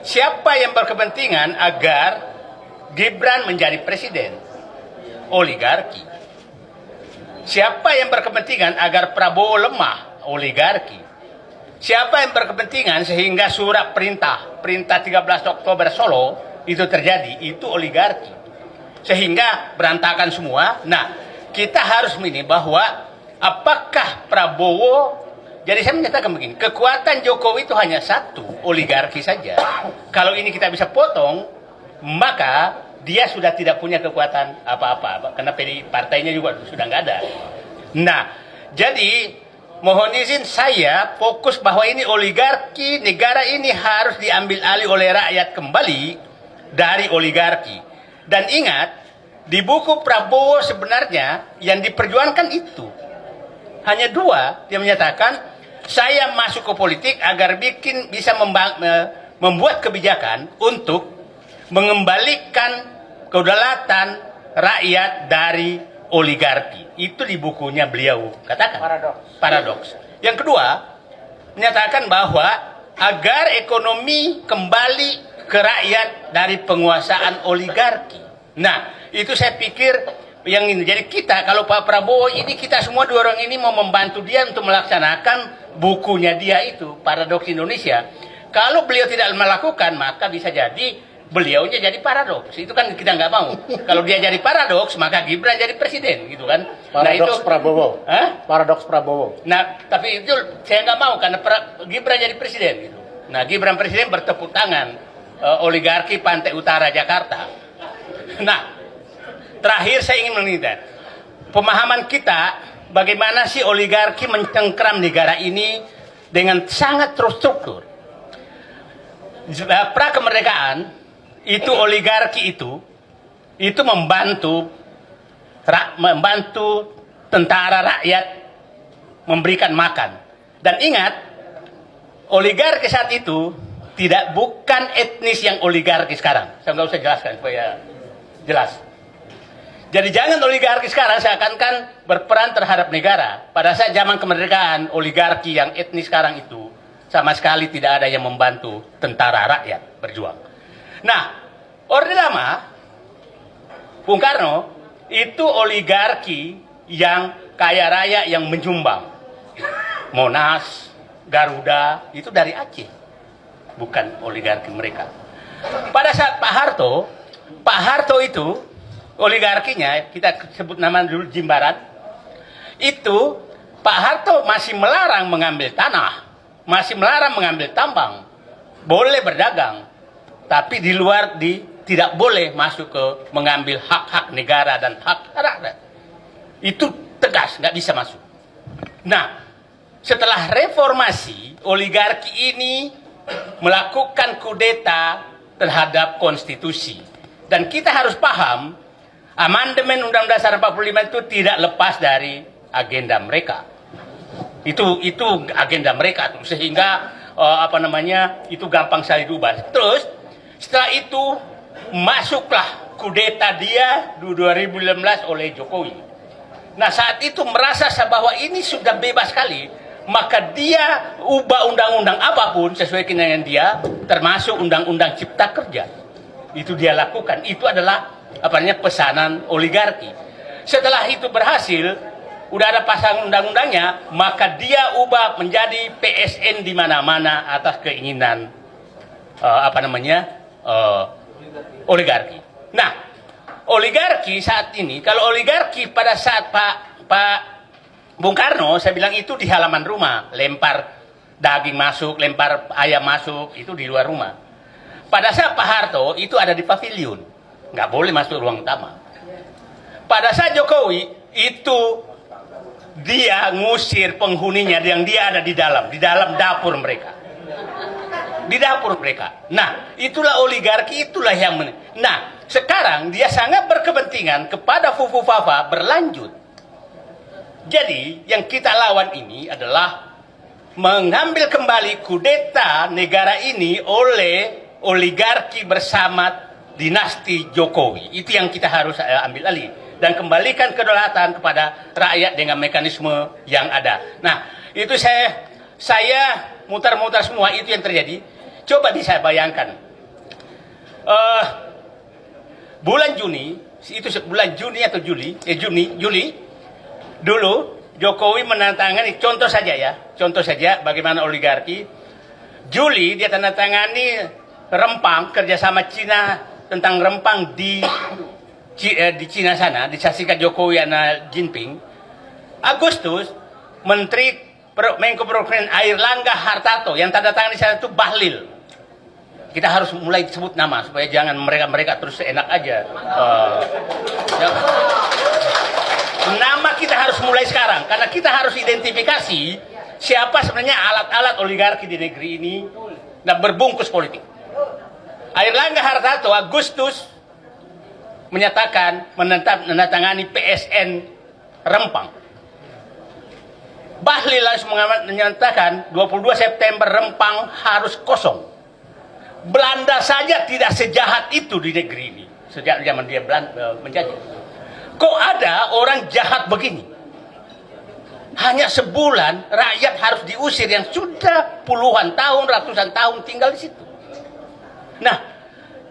siapa yang berkepentingan agar Gibran menjadi presiden? Oligarki. Siapa yang berkepentingan agar Prabowo lemah? Oligarki. Siapa yang berkepentingan sehingga surat perintah 13 Oktober Solo itu terjadi? Itu oligarki. Sehingga berantakan semua. Nah, kita harus ini bahwa apakah Prabowo, jadi saya menyatakan begini, kekuatan Jokowi itu hanya satu, oligarki saja. Kalau ini kita bisa potong, maka dia sudah tidak punya kekuatan apa-apa, karena partainya juga sudah nggak ada. Nah, jadi mohon izin saya fokus bahwa ini oligarki, negara ini harus diambil alih oleh rakyat kembali dari oligarki. Dan ingat, di buku Prabowo sebenarnya yang diperjuangkan itu hanya dua. Dia menyatakan, saya masuk ke politik agar bisa membuat kebijakan untuk mengembalikan kedaulatan rakyat dari oligarki. Itu di bukunya beliau katakan. Paradoks. Yang kedua, menyatakan bahwa agar ekonomi kembali ke rakyat dari penguasaan oligarki. Nah, itu saya pikir yang ini. Jadi kita, kalau Pak Prabowo ini, kita semua dua orang ini mau membantu dia untuk melaksanakan bukunya dia itu, Paradoks Indonesia. Kalau beliau tidak melakukan, maka bisa jadi beliaunya jadi paradoks. Itu kan kita nggak mau. Kalau dia jadi paradoks, maka Gibran jadi presiden, gitu kan? Paradoks Prabowo. Paradoks Prabowo. Nah, tapi itu saya nggak mau karena Gibran jadi presiden, gitu. Nah, Gibran presiden bertepuk tangan oligarki Pantai Utara Jakarta. Nah, terakhir saya ingin mengingat pemahaman kita bagaimana sih oligarki mencengkram negara ini dengan sangat terstruktur. Pra kemerdekaan itu oligarki itu membantu tentara rakyat memberikan makan. Dan ingat, oligarki saat itu bukan etnis yang oligarki sekarang. Saya nggak usah jelaskan supaya jelas. Jadi jangan oligarki sekarang seakan-akan berperan terhadap negara. Pada saat zaman kemerdekaan, oligarki yang etnis sekarang itu sama sekali tidak ada yang membantu tentara rakyat berjuang. Nah, Orde Lama, Bung Karno, itu oligarki yang kaya raya yang menyumbang. Monas, Garuda, itu dari Aceh. Bukan oligarki mereka. Pada saat Pak Harto itu, oligarkinya, kita sebut nama dulu Jimbaran, itu Pak Harto masih melarang mengambil tanah, masih melarang mengambil tambang, boleh berdagang, tapi di luar tidak boleh masuk ke mengambil hak-hak negara dan hak rakyat. Itu tegas, nggak bisa masuk. Nah, setelah reformasi, oligarki ini melakukan kudeta terhadap konstitusi. Dan kita harus paham, amandemen Undang-Undang Dasar 45 itu tidak lepas dari agenda mereka. Itu agenda mereka tuh, sehingga itu gampang sekali diubah. Terus setelah itu masuklah kudeta dia 2015 oleh Jokowi. Nah, saat itu merasa bahwa ini sudah bebas sekali, maka dia ubah undang-undang apapun sesuai dengan dia, termasuk undang-undang Cipta Kerja. Itu dia lakukan. Itu adalah pesanan oligarki. Setelah itu berhasil, udah ada pasang undang-undangnya, maka dia ubah menjadi PSN di mana-mana atas keinginan oligarki. Nah, oligarki saat ini, kalau oligarki pada saat Pak Bung Karno, saya bilang itu di halaman rumah, lempar daging masuk, lempar ayam masuk, itu di luar rumah. Pada saat Pak Harto, itu ada di pavilion, nggak boleh masuk ruang utama. Pada saat Jokowi, itu dia ngusir penghuninya yang dia ada di dalam dapur mereka. Di dapur mereka. Nah, itulah oligarki, itulah yang Nah, sekarang dia sangat berkepentingan kepada Fufu Fafa berlanjut. Jadi, yang kita lawan ini adalah mengambil kembali kudeta negara ini oleh oligarki bersama dinasti Jokowi. Itu yang kita harus ambil alih. Dan kembalikan kedaulatan kepada rakyat dengan mekanisme yang ada. Nah, itu saya mutar-mutar semua itu yang terjadi. Coba saya bayangkan, bulan Juni, itu bulan Juni atau Juli, dulu Jokowi menandatangani, contoh saja bagaimana oligarki. Juli dia tanda tangani Rempang, kerjasama Cina tentang Rempang di Cina sana, disaksikan Jokowi dan Jinping. Agustus, Menko Perekonomian Airlangga Hartarto yang tanda tangan di sana itu Bahlil. Kita harus mulai sebut nama supaya jangan mereka terus enak aja. Nama kita harus mulai sekarang karena kita harus identifikasi siapa sebenarnya alat-alat oligarki di negeri ini dan berbungkus politik. Airlangga Hartarto Agustus menyatakan menandatangani PSN Rempang. Bahlil langsung menyatakan 22 September Rempang harus kosong. Belanda saja tidak sejahat itu di negeri ini sejak zaman dia menjajah. Kok ada orang jahat begini? Hanya sebulan rakyat harus diusir yang sudah puluhan tahun, ratusan tahun tinggal di situ. Nah,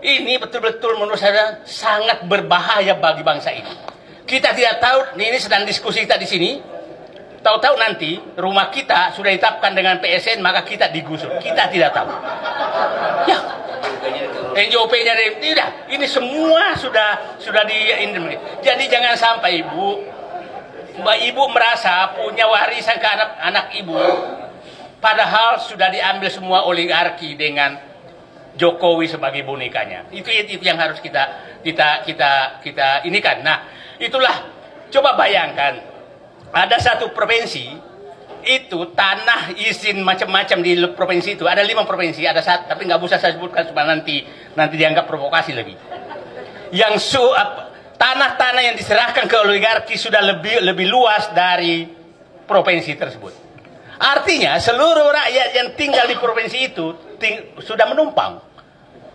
ini betul-betul menurut saya sangat berbahaya bagi bangsa ini. Kita tidak tahu, ini sedang diskusi kita di sini. Tahu-tahu nanti rumah kita sudah ditetapkan dengan PSN, maka kita digusur. Kita tidak tahu. Ya, NJOP-nya tidak. Ini semua sudah di. Jadi jangan sampai Mbak Ibu merasa punya warisan ke anak Ibu, padahal sudah diambil semua oligarki dengan Jokowi sebagai bonekanya. Itu yang harus kita inikan. Nah, itulah, coba bayangkan ada satu provinsi itu tanah izin macam-macam di provinsi itu ada 5 provinsi, ada satu tapi nggak bisa saya sebutkan supaya nanti dianggap provokasi lagi. Yang tanah-tanah yang diserahkan ke oligarki sudah lebih luas dari provinsi tersebut. Artinya seluruh rakyat yang tinggal di provinsi itu sudah menumpang,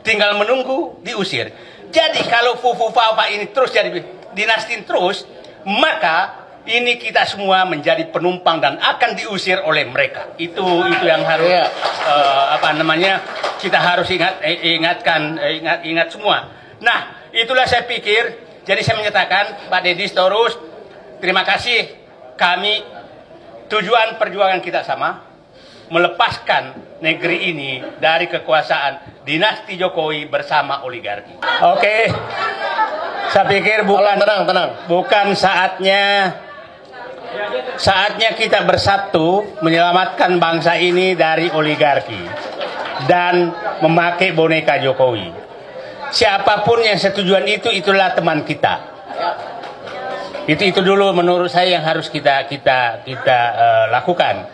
tinggal menunggu diusir. Jadi kalau fufu-fafa ini terus jadi dinasti terus, maka ini kita semua menjadi penumpang dan akan diusir oleh mereka. Itu yang harus kita harus ingat semua. Nah, itulah saya pikir. Jadi saya menyatakan Pak Deddy Storus, terima kasih. Kami tujuan perjuangan kita sama, melepaskan negeri ini dari kekuasaan dinasti Jokowi bersama oligarki. Oke, saya pikir bukan saatnya kita bersatu menyelamatkan bangsa ini dari oligarki dan memakai boneka Jokowi. Siapapun yang setujuan itulah teman kita. Itu dulu menurut saya yang harus kita lakukan.